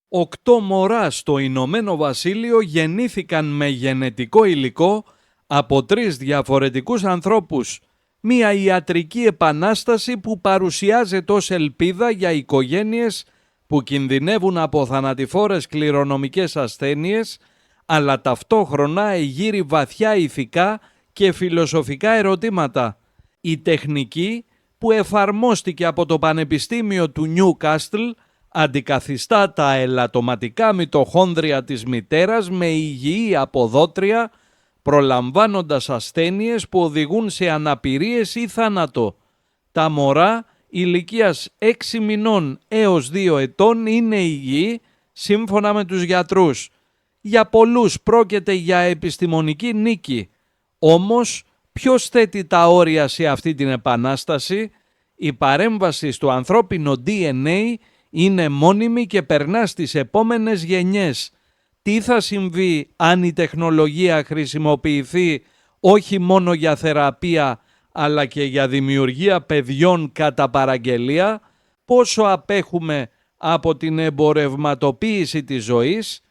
8 μωρά στο Ηνωμένο Βασίλειο γεννήθηκαν με γενετικό υλικό από 3 διαφορετικούς ανθρώπους. Μια ιατρική επανάσταση που παρουσιάζεται ως ελπίδα για οικογένειες που κινδυνεύουν από θανατηφόρες κληρονομικές ασθένειες, αλλά ταυτόχρονα εγείρει βαθιά ηθικά και φιλοσοφικά ερωτήματα. Η τεχνική που εφαρμόστηκε από το Πανεπιστήμιο του Νιούκαστλ αντικαθιστά τα ελαττωματικά μυτοχόνδρια της μητέρας με υγιή αποδότρια, προλαμβάνοντας ασθένειες που οδηγούν σε αναπηρίες ή θάνατο. Τα μωρά ηλικίας 6 μηνών έως 2 ετών είναι υγιή σύμφωνα με τους γιατρούς. Για πολλούς πρόκειται για επιστημονική νίκη. Όμως, ποιος θέτει τα όρια σε αυτή την επανάσταση? Η παρέμβαση στο ανθρώπινο DNA είναι μόνιμη και περνά στις επόμενες γενιές. Τι θα συμβεί αν η τεχνολογία χρησιμοποιηθεί όχι μόνο για θεραπεία αλλά και για δημιουργία παιδιών κατά παραγγελία? Πόσο απέχουμε από την εμπορευματοποίηση της ζωής?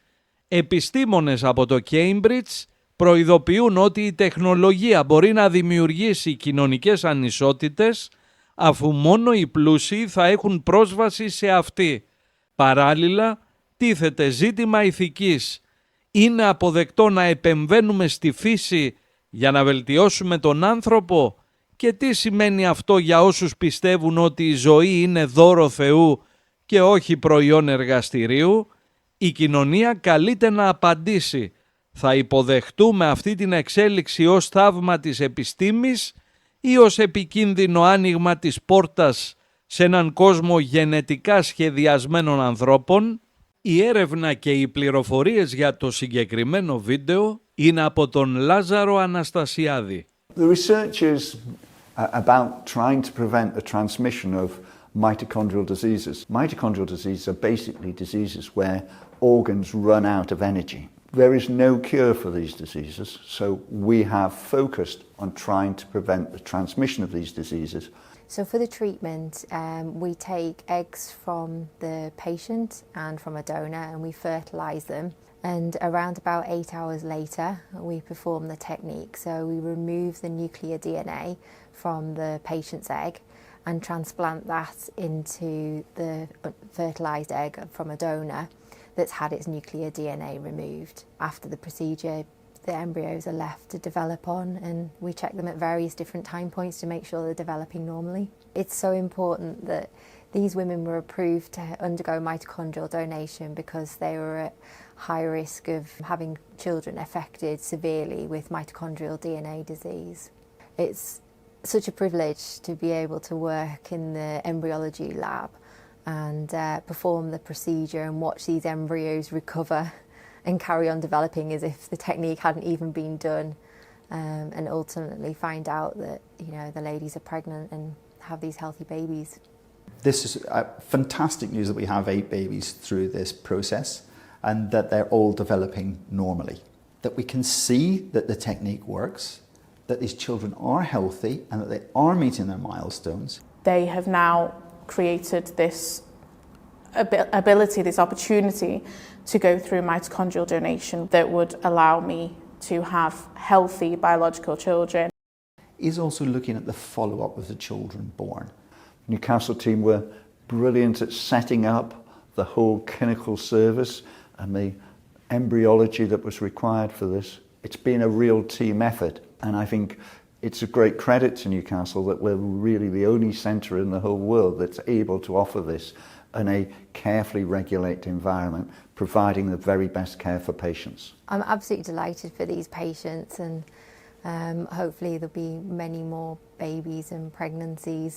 Επιστήμονες από το Cambridge προειδοποιούν ότι η τεχνολογία μπορεί να δημιουργήσει κοινωνικές ανισότητες αφού μόνο οι πλούσιοι θα έχουν πρόσβαση σε αυτή. Παράλληλα, τίθεται ζήτημα ηθικής. Είναι αποδεκτό να επεμβαίνουμε στη φύση για να βελτιώσουμε τον άνθρωπο? Και τι σημαίνει αυτό για όσους πιστεύουν ότι η ζωή είναι δώρο Θεού και όχι προϊόν εργαστηρίου? Η κοινωνία καλείται να απαντήσει. Θα υποδεχτούμε αυτή την εξέλιξη ως θαύμα της επιστήμης ή ως επικίνδυνο άνοιγμα της πόρτας σε έναν κόσμο γενετικά σχεδιασμένων ανθρώπων? Η έρευνα και οι πληροφορίες για το συγκεκριμένο βίντεο είναι από τον Λάζαρο Αναστασιάδη. The research is about trying to prevent the transmission of mitochondrial diseases. Mitochondrial diseases are basically diseases where organs run out of energy. There is no cure for these diseases, so we have focused on trying to prevent the transmission of these diseases. So for the treatment, we take eggs from the patient and from a donor and we fertilise them. And around about 8 hours later, we perform the technique. So we remove the nuclear DNA from the patient's egg and transplant that into the fertilised egg from a donor that's had its nuclear DNA removed. After the procedure, the embryos are left to develop on, and we check them at various different time points to make sure they're developing normally. It's so important that these women were approved to undergo mitochondrial donation because they were at high risk of having children affected severely with mitochondrial DNA disease. It's such a privilege to be able to work in the embryology lab and perform the procedure and watch these embryos recover and carry on developing as if the technique hadn't even been done, and ultimately find out that, you know, the ladies are pregnant and have these healthy babies. This is fantastic news that we have 8 babies through this process and that they're all developing normally. That we can see that the technique works, that these children are healthy and that they are meeting their milestones. They have now created this ability, this opportunity to go through mitochondrial donation that would allow me to have healthy biological children. He's also looking at the follow-up of the children born. Newcastle team were brilliant at setting up the whole clinical service and the embryology that was required for this. It's been a real team effort, and I think it's a great credit to Newcastle that we're really the only centre in the whole world that's able to offer this in a carefully regulated environment, providing the very best care for patients. I'm absolutely delighted for these patients, and hopefully there'll be many more babies and pregnancies.